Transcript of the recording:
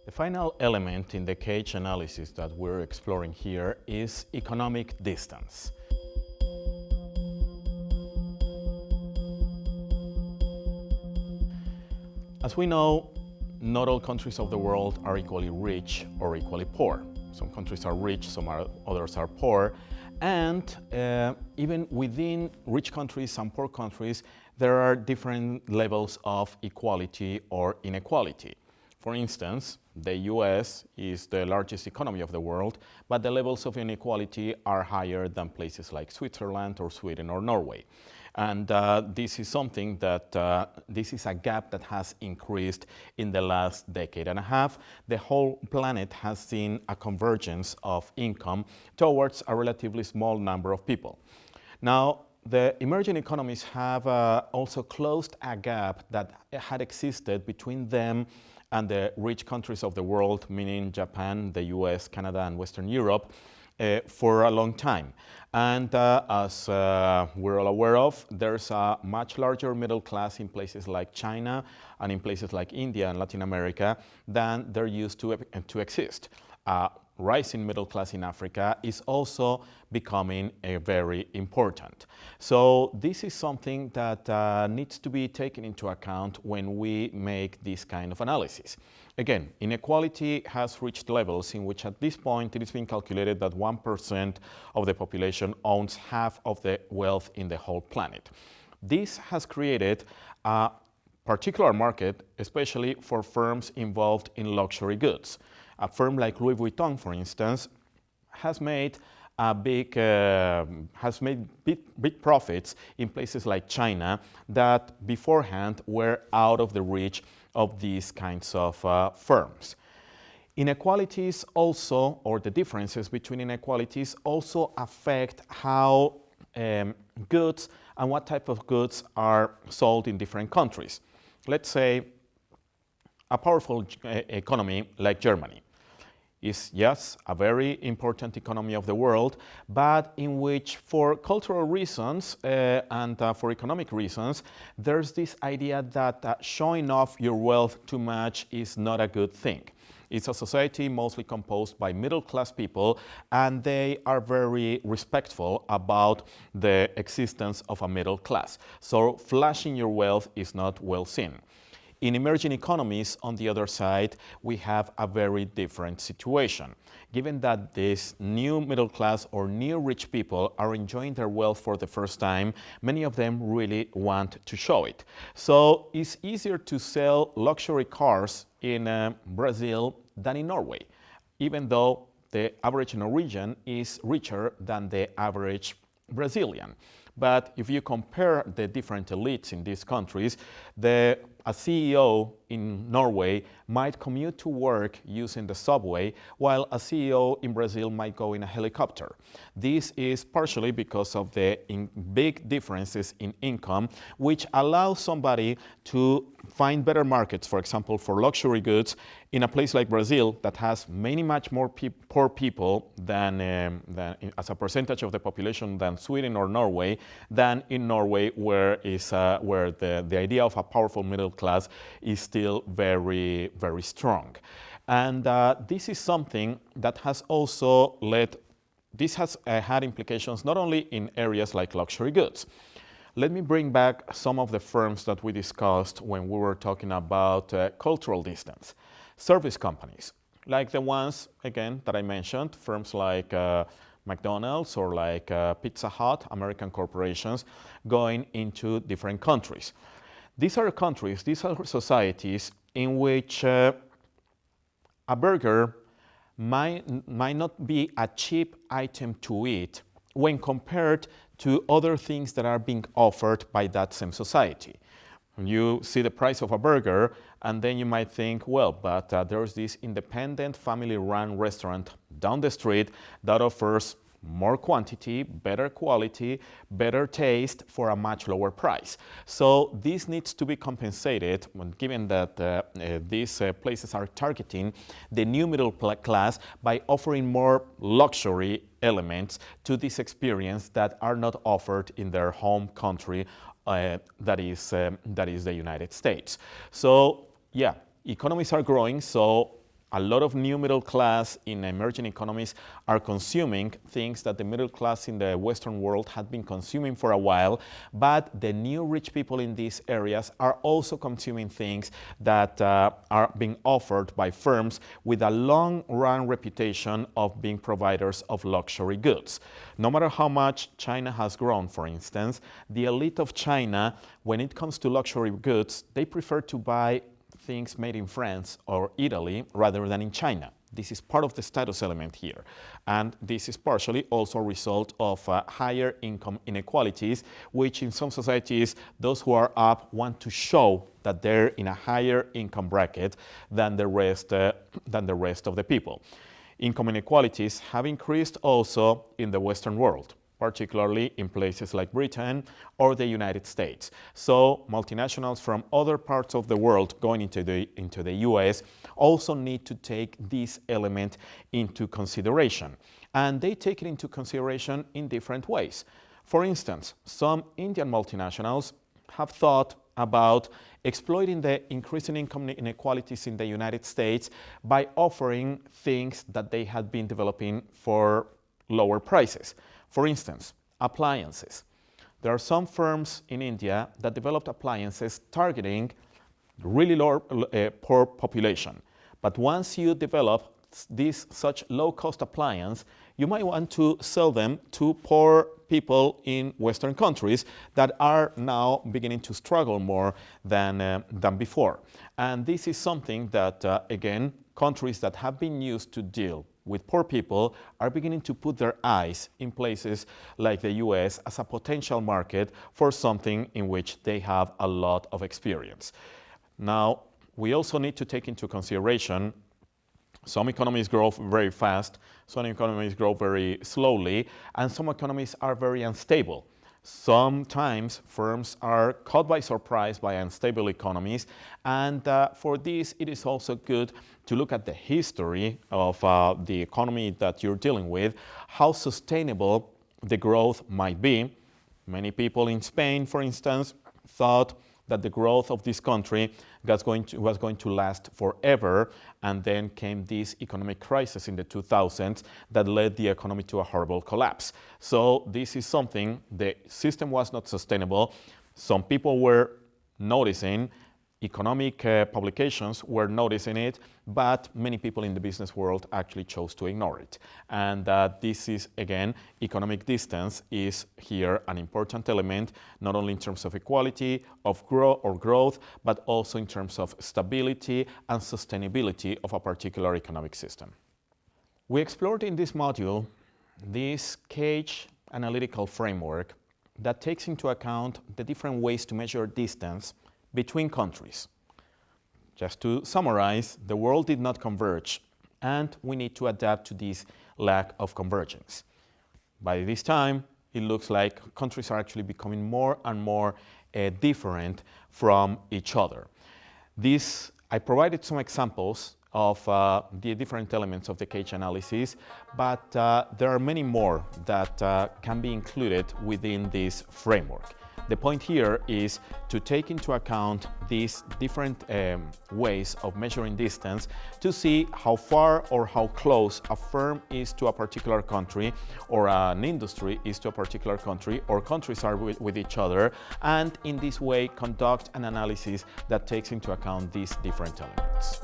The final element in the cage analysis that we're exploring here is economic distance. As we know, not all countries of the world are equally rich or equally poor. Some countries are rich, others are poor, and even within rich countries and poor countries, there are different levels of equality or inequality. For instance, the US is the largest economy of the world, but the levels of inequality are higher than places like Switzerland or Sweden or Norway. And this is something that, this is a gap that has increased in the last decade and a half. The whole planet has seen a convergence of income towards a relatively small number of people. Now, the emerging economies have also closed a gap that had existed between them and the rich countries of the world, meaning Japan, the US, Canada, and Western Europe, for a long time. And as we're all aware of, there's a much larger middle class in places like China and in places like India and Latin America than there used to exist. Rising middle class in Africa is also becoming very important. So this is something that needs to be taken into account when we make this kind of analysis. Again, inequality has reached levels in which at this point it is being calculated that 1% of the population owns half of the wealth in the whole planet. This has created a particular market, especially for firms involved in luxury goods. A firm like Louis Vuitton, for instance, has made big profits in places like China that beforehand were out of the reach of these kinds of firms. Inequalities also, or the differences between inequalities, also affect how goods and what type of goods are sold in different countries. Let's say a powerful economy like Germany is, yes, a very important economy of the world, but in which for cultural reasons and for economic reasons, there's this idea that showing off your wealth too much is not a good thing. It's a society mostly composed by middle-class people, and they are very respectful about the existence of a middle class. So flashing your wealth is not well seen. In emerging economies, on the other side, we have a very different situation. Given that these new middle class or new rich people are enjoying their wealth for the first time, many of them really want to show it. So it's easier to sell luxury cars in Brazil than in Norway, even though the average Norwegian is richer than the average Brazilian. But if you compare the different elites in these countries, a CEO in Norway might commute to work using the subway, while a CEO in Brazil might go in a helicopter. This is partially because of the big differences in income, which allows somebody to find better markets, for example, for luxury goods, in a place like Brazil that has much more poor people than as a percentage of the population than Sweden or Norway, than in Norway, where the idea of a powerful middle class is still very, very strong. And this is something that has also had implications not only in areas like luxury goods. Let me bring back some of the firms that we discussed when we were talking about cultural distance. Service companies, like the ones, again, that I mentioned, firms like McDonald's or like Pizza Hut, American corporations, going into different countries. These are countries, these are societies in which a burger might not be a cheap item to eat when compared to other things that are being offered by that same society. You see the price of a burger, and then you might think, well, but there's this independent family-run restaurant down the street that offers more quantity, better quality, better taste for a much lower price. So this needs to be compensated, given that these places are targeting the new middle class by offering more luxury elements to this experience that are not offered in their home country, that is the United States. So yeah, economies are growing, so a lot of new middle class in emerging economies are consuming things that the middle class in the Western world had been consuming for a while, but the new rich people in these areas are also consuming things that are being offered by firms with a long-run reputation of being providers of luxury goods. No matter how much China has grown, for instance, the elite of China, when it comes to luxury goods, they prefer to buy things made in France or Italy rather than in China. This is part of the status element here. And this is partially also a result of higher income inequalities, which in some societies, those who are up want to show that they're in a higher income bracket than the rest of the people. Income inequalities have increased also in the Western world, particularly in places like Britain or the United States. So multinationals from other parts of the world going into the US also need to take this element into consideration. And they take it into consideration in different ways. For instance, some Indian multinationals have thought about exploiting the increasing income inequalities in the United States by offering things that they had been developing for lower prices. For instance, appliances. There are some firms in India that developed appliances targeting really poor population. But once you develop such low-cost appliance, you might want to sell them to poor people in Western countries that are now beginning to struggle more than before. And this is something that, again, countries that have been used to deal with poor people are beginning to put their eyes in places like the US as a potential market for something in which they have a lot of experience. Now, we also need to take into consideration some economies grow very fast, some economies grow very slowly, and some economies are very unstable. Sometimes firms are caught by surprise by unstable economies, and for this it is also good to look at the history of the economy that you're dealing with, how sustainable the growth might be. Many people in Spain, for instance, thought that the growth of this country was going to last forever, and then came this economic crisis in the 2000s that led the economy to a horrible collapse. So this is something, the system was not sustainable. Some people were noticing, economic publications were noticing it, but many people in the business world actually chose to ignore it. And this is, again, economic distance is here an important element, not only in terms of equality, of growth, but also in terms of stability and sustainability of a particular economic system. We explored in this module this cage analytical framework that takes into account the different ways to measure distance between countries. Just to summarize, the world did not converge, and we need to adapt to this lack of convergence. By this time, it looks like countries are actually becoming more and more different from each other. I provided some examples of the different elements of the cage analysis, but there are many more that can be included within this framework. The point here is to take into account these different ways of measuring distance to see how far or how close a firm is to a particular country, or an industry is to a particular country, or countries are with each other, and in this way conduct an analysis that takes into account these different elements.